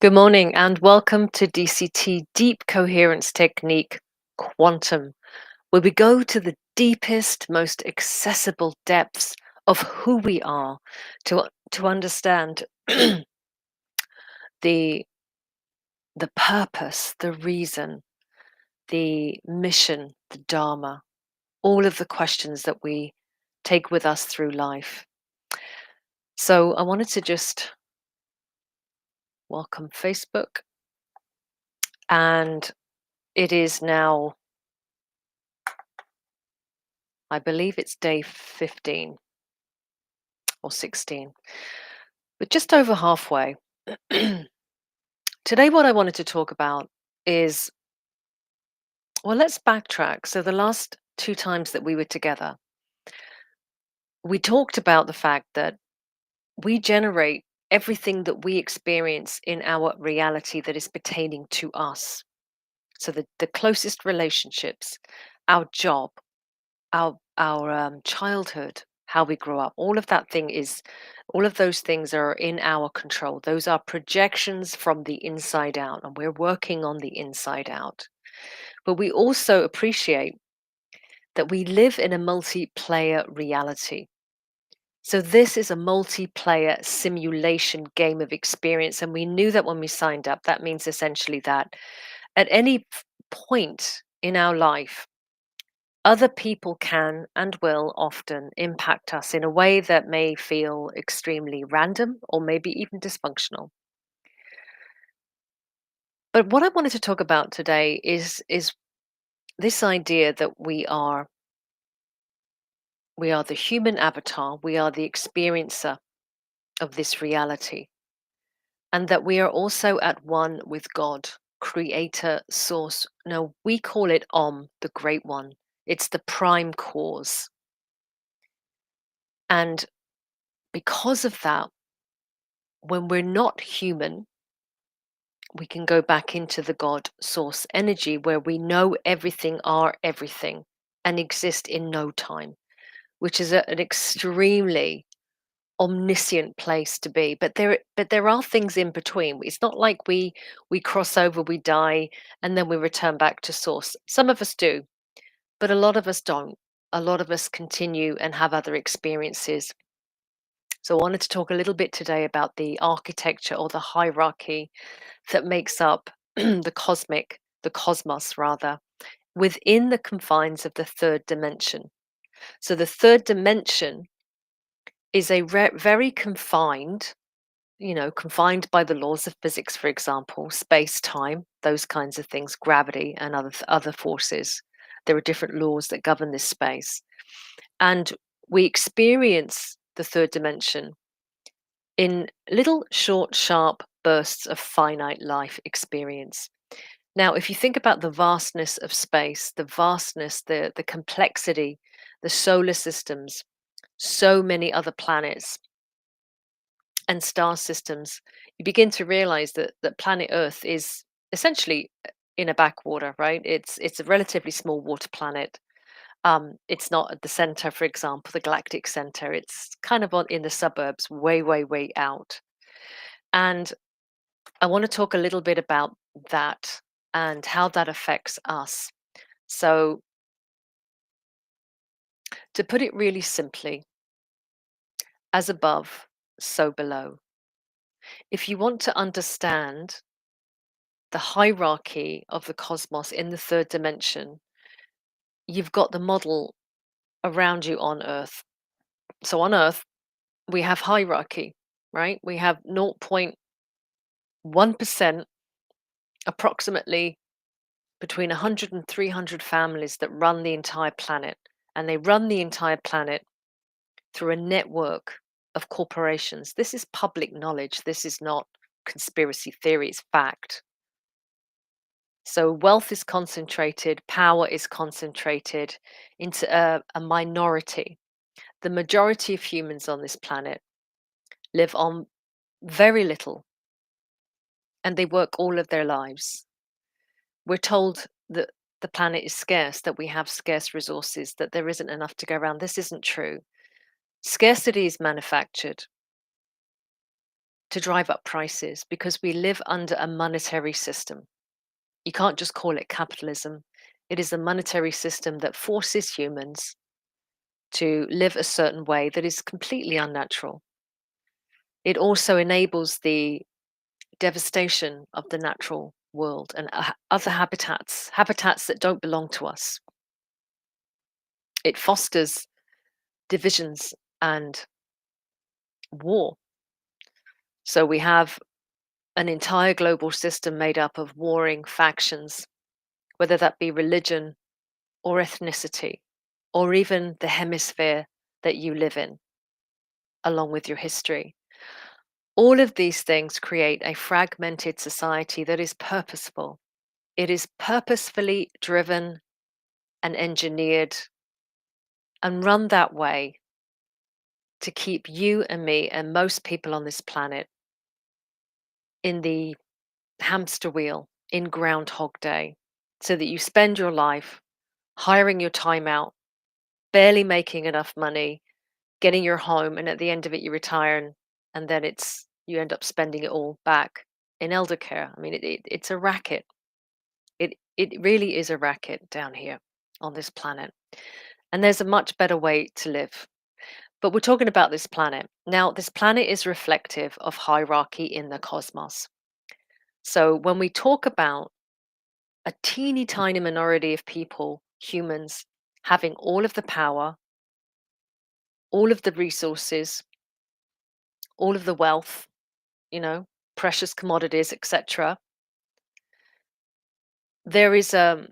Good morning and welcome to DCT Deep Coherence Technique Quantum, where we go to the deepest, most accessible depths of who we are to understand the the purpose, the reason, the mission, the dharma, all of the questions that we take with us through life. So I wanted to just welcome Facebook, and it is now, I believe it's day 15 or 16, but just over halfway. Today, what I wanted to talk about is, well, let's backtrack. So, the last two times that we were together, we talked about the fact that we generate everything that we experience in our reality that is pertaining to us. So, the closest relationships, our job, our childhood, how we grow up, all of those things are in our control. Those are projections from the inside out, and we're working on the inside out. But we also appreciate that we live in a multiplayer reality. So this is a multiplayer simulation game of experience, and we knew that when we signed up. That means essentially that at any point in our life, other people can and will often impact us in a way that may feel extremely random or maybe even dysfunctional. But what I wanted to talk about today is this idea that we are the human avatar, we are the experiencer of this reality, and that we are also at one with God, creator, source. No, we call it the great one. It's the prime cause. And because of that, when we're not human, we can go back into the God source energy where we know everything are everything and exist in no time, which is an extremely omniscient place to be. But there are things in between. It's not like we cross over, we die, and then we return back to source. Some of us do, but a lot of us don't. A lot of us continue and have other experiences. So I wanted to talk a little bit today about the architecture or the hierarchy that makes up the cosmos rather, within the confines of the third dimension. So the third dimension is a very confined, confined by the laws of physics, for example, space, time, those kinds of things, gravity, and other forces. There are different laws that govern this space, and we experience the third dimension in little short, sharp bursts of finite life experience. Now, if you think about the vastness of space, the vastness, the complexity, the solar systems, so many other planets and star systems, you begin to realize that planet Earth is essentially in a backwater, right? It's a relatively small water planet. It's not at the center, for example, the galactic center. It's kind of in the suburbs, way, way, way out. And I want to talk a little bit about that and how that affects us. So, to put it really simply, as above, so below. If you want to understand the hierarchy of the cosmos in the third dimension, you've got the model around you on Earth. So, on Earth, we have hierarchy, right? We have 0.1%, approximately between 100 and 300 families that run the entire planet. And they run the entire planet through a network of corporations. This is public knowledge. This is not conspiracy theory, it's fact. So wealth is concentrated, power is concentrated into a minority. The majority of humans on this planet live on very little and they work all of their lives. We're told that the planet is scarce, that we have scarce resources, that there isn't enough to go around. This isn't true. Scarcity is manufactured. to drive up prices because we live under a monetary system. You can't just call it capitalism. It is a monetary system that forces humans to live a certain way that is completely unnatural. It also enables the devastation of the natural world and other habitats that don't belong to us. It fosters divisions and war. So we have an entire global system made up of warring factions, whether that be religion or ethnicity, or even the hemisphere that you live in, along with your history. All of these things create a fragmented society that is purposeful. It is purposefully driven and engineered and run that way to keep you and me and most people on this planet in the hamster wheel, in Groundhog Day, so that you spend your life hiring your time out, barely making enough money, getting your home, and at the end of it, you retire, and then you end up spending it all back in elder care. I mean, it's a racket. It really is a racket down here on this planet, and there's a much better way to live. But we're talking about this planet. Now, this planet is reflective of hierarchy in the cosmos. So when we talk about a teeny tiny minority of people, humans, having all of the power, all of the resources, all of the wealth, precious commodities, etc., there is a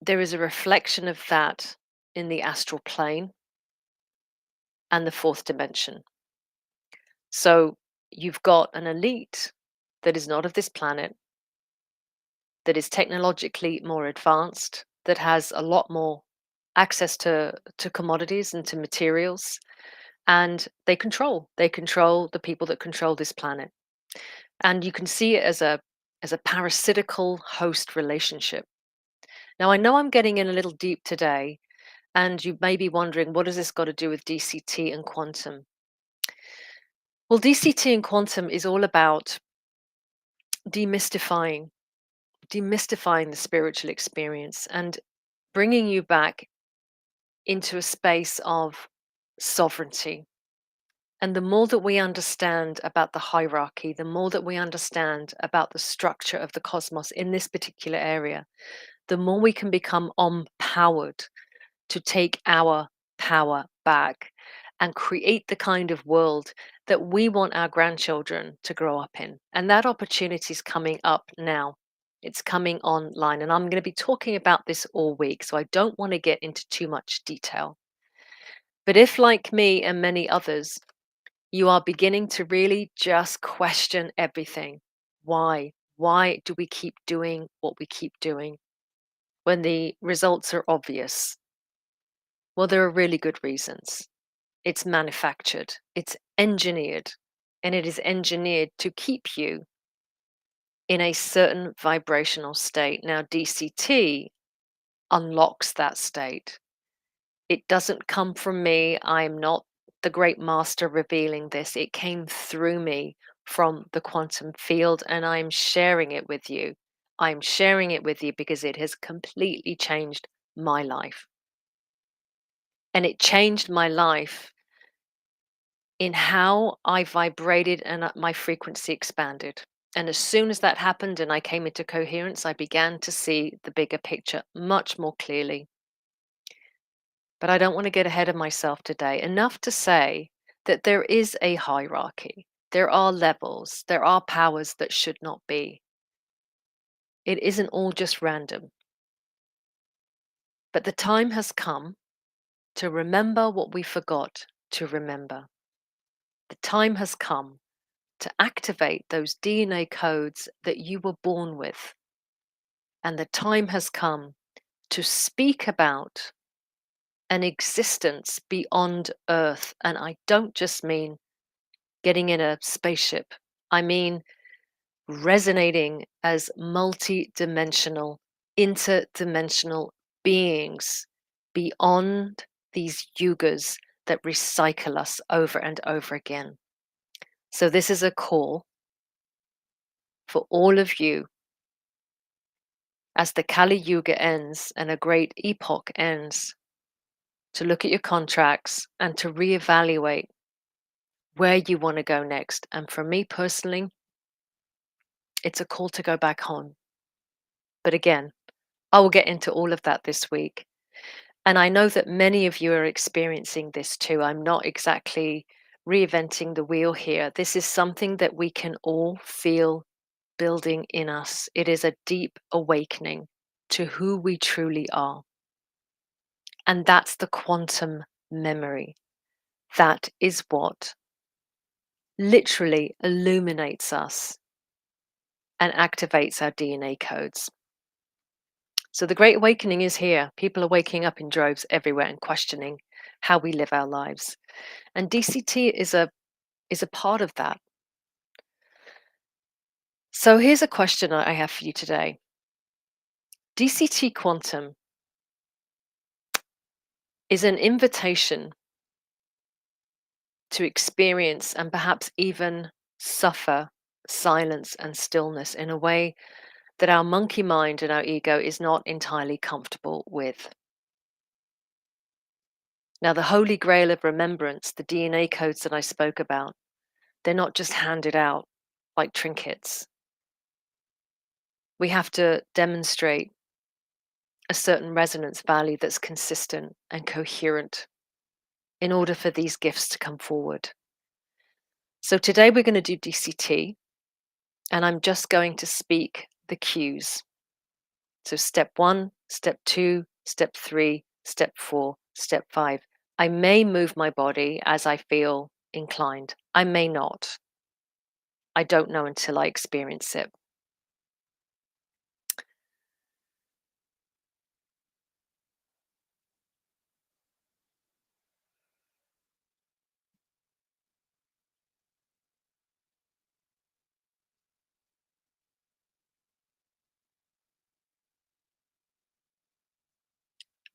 reflection of that in the astral plane and the fourth dimension. So you've got an elite that is not of this planet, that is technologically more advanced, that has a lot more access to commodities and to materials, and they control the people that control this planet. And you can see it as a parasitical host relationship. Now, I know I'm getting in a little deep today, and you may be wondering, what has this got to do with DCT and quantum? Well, DCT and quantum is all about demystifying the spiritual experience and bringing you back into a space of sovereignty. And the more that we understand about the hierarchy, the more that we understand about the structure of the cosmos in this particular area, the more we can become empowered to take our power back and create the kind of world that we want our grandchildren to grow up in. And that opportunity is coming up now. It's coming online. And I'm going to be talking about this all week, so I don't want to get into too much detail. But if, like me and many others, you are beginning to really just question everything. Why? Why do we keep doing what we keep doing when the results are obvious? Well, there are really good reasons. It's manufactured, it's engineered, and it is engineered to keep you in a certain vibrational state. Now, DCT unlocks that state. It doesn't come from me. I'm not the great master revealing this. It came through me from the quantum field, and I'm sharing it with you. I'm sharing it with you because it has completely changed my life. And it changed my life in how I vibrated and my frequency expanded. And as soon as that happened and I came into coherence, I began to see the bigger picture much more clearly. But I don't want to get ahead of myself today. Enough to say that there is a hierarchy. There are levels. There are powers that should not be. It isn't all just random. But the time has come to remember what we forgot to remember. The time has come to activate those DNA codes that you were born with. And the time has come to speak about an existence beyond Earth. And I don't just mean getting in a spaceship, I mean resonating as multi-dimensional, interdimensional beings beyond these yugas that recycle us over and over again. So this is a call for all of you as the Kali Yuga ends and a great epoch ends to look at your contracts and to reevaluate where you want to go next. And for me personally, it's a call to go back home. But again, I will get into all of that this week. And I know that many of you are experiencing this too. I'm not exactly reinventing the wheel here. This is something that we can all feel building in us. It is a deep awakening to who we truly are. And that's the quantum memory. That is what literally illuminates us and activates our DNA codes. So the Great Awakening is here. People are waking up in droves everywhere and questioning how we live our lives. And DCT is a part of that. So here's a question I have for you today. DCT Quantum is an invitation to experience and perhaps even suffer silence and stillness in a way that our monkey mind and our ego is not entirely comfortable with. Now, the holy grail of remembrance, the DNA codes that I spoke about, they're not just handed out like trinkets. We have to demonstrate a certain resonance value that's consistent and coherent in order for these gifts to come forward. So today we're going to do DCT, and I'm just going to speak the cues. So step 1, step 2, step 3, step 4, step 5. I may move my body as I feel inclined. I may not. I don't know until I experience it.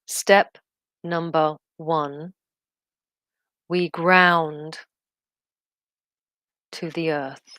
Step number 1, we ground to the earth.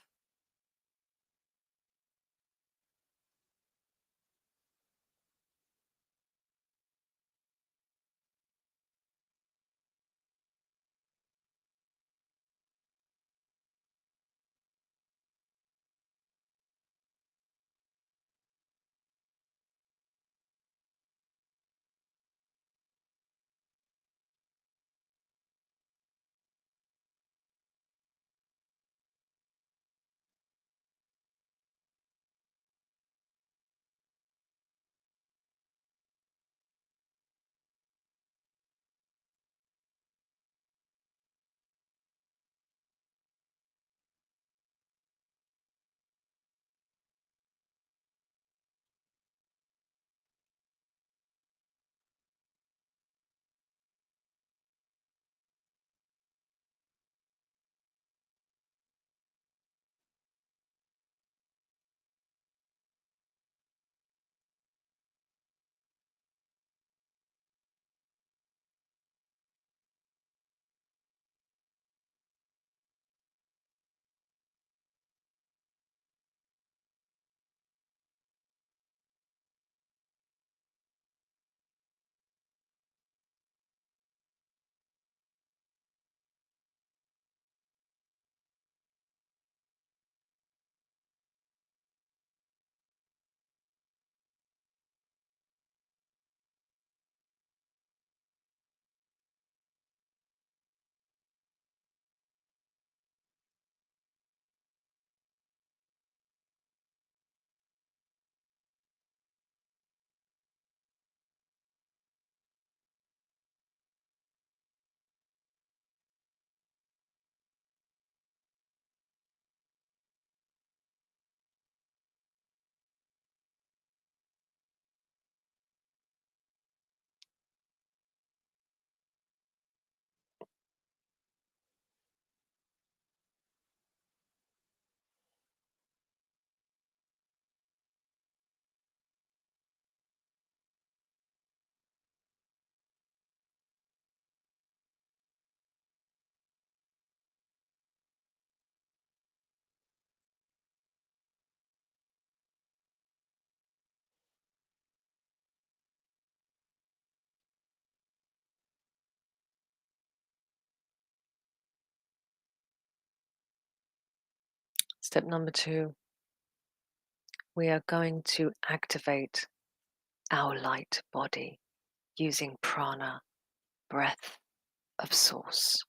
Step number 2, we are going to activate our light body using prana, breath of source.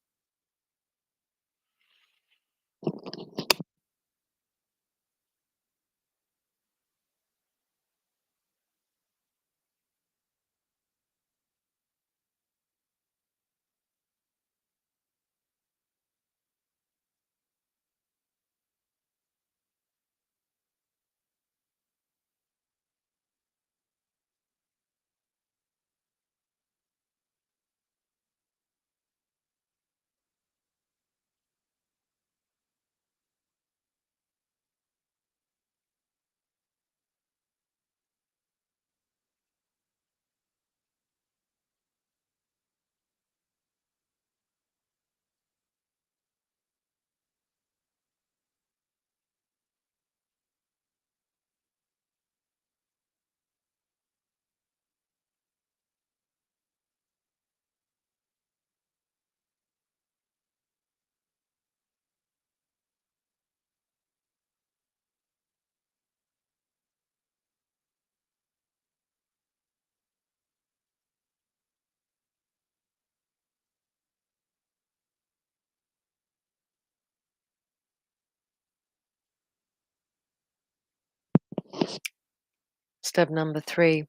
Step number 3,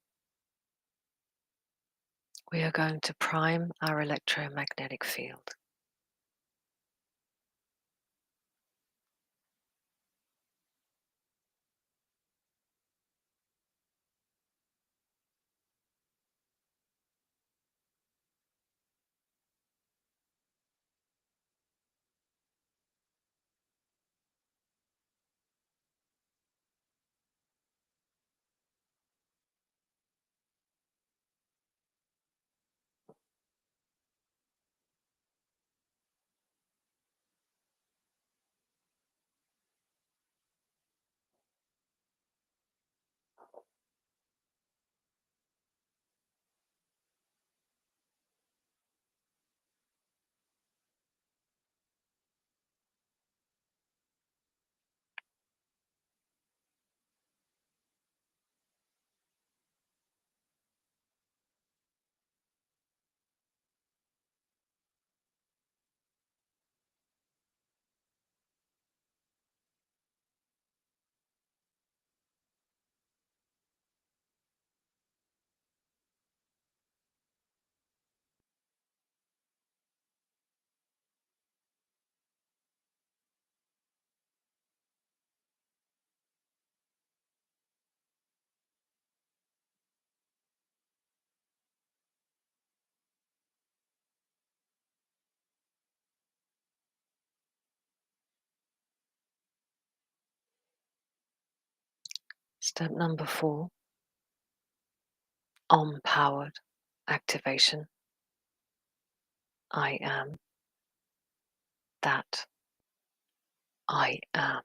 we are going to prime our electromagnetic field. Step number 4, Om-powered activation. I am that I am.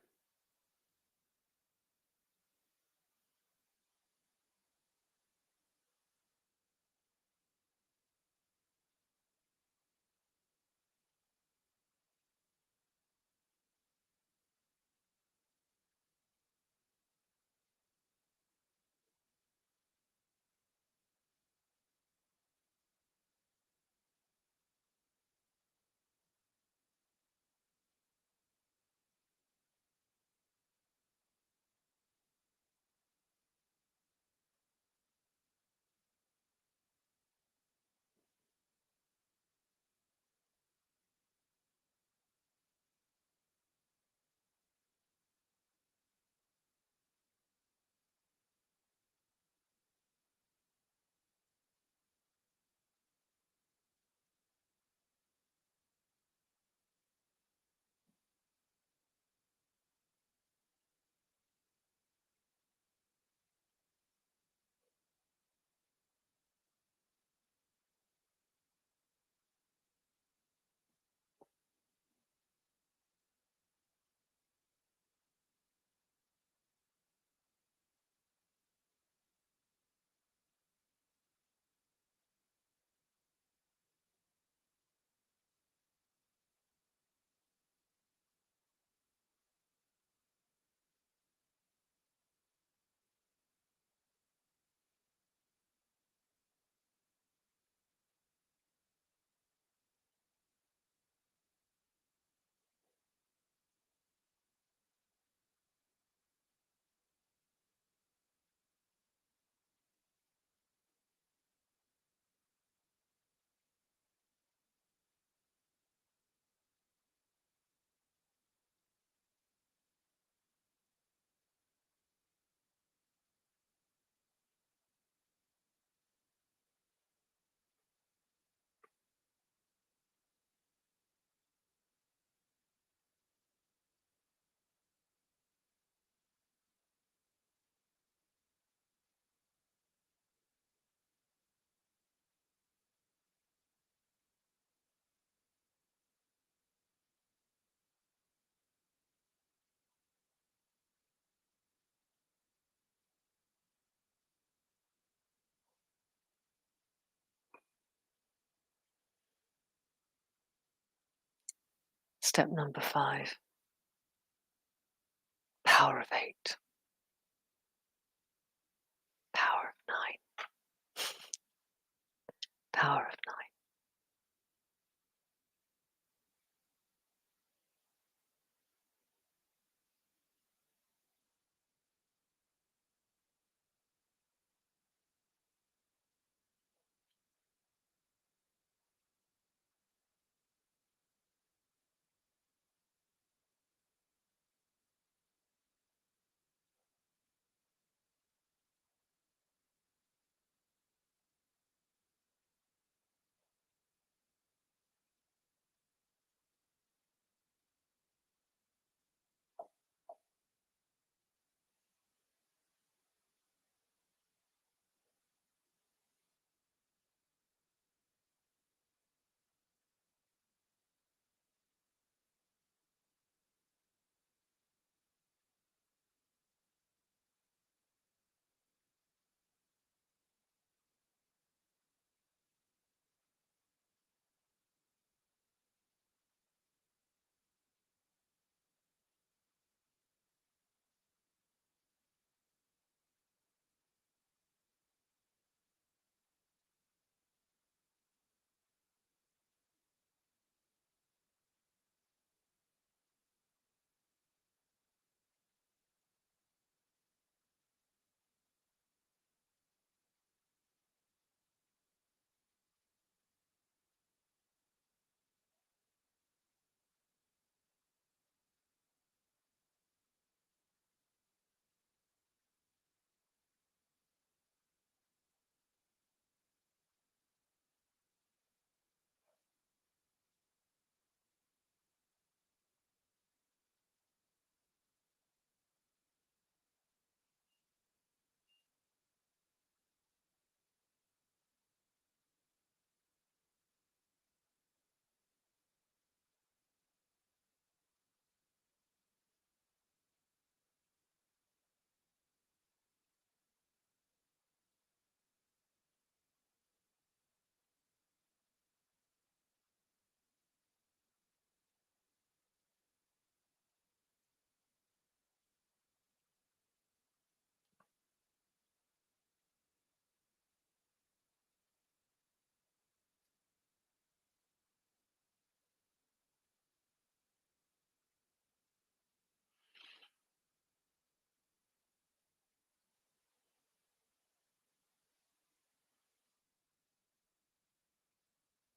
Step number 5. Power of 8. Power of 9. Power of 9.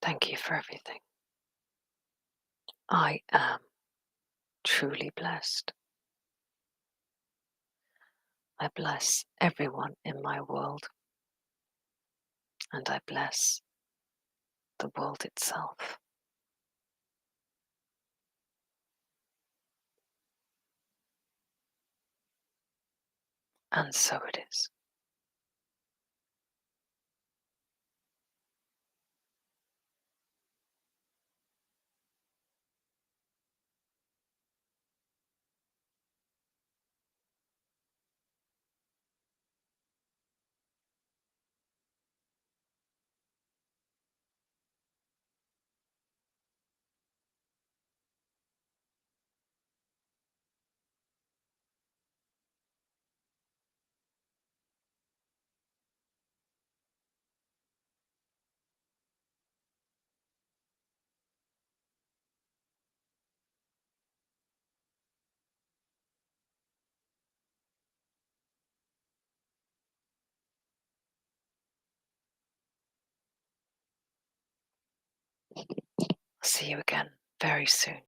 Thank you for everything. I am truly blessed. I bless everyone in my world, and I bless the world itself. And so it is. I'll see you again very soon.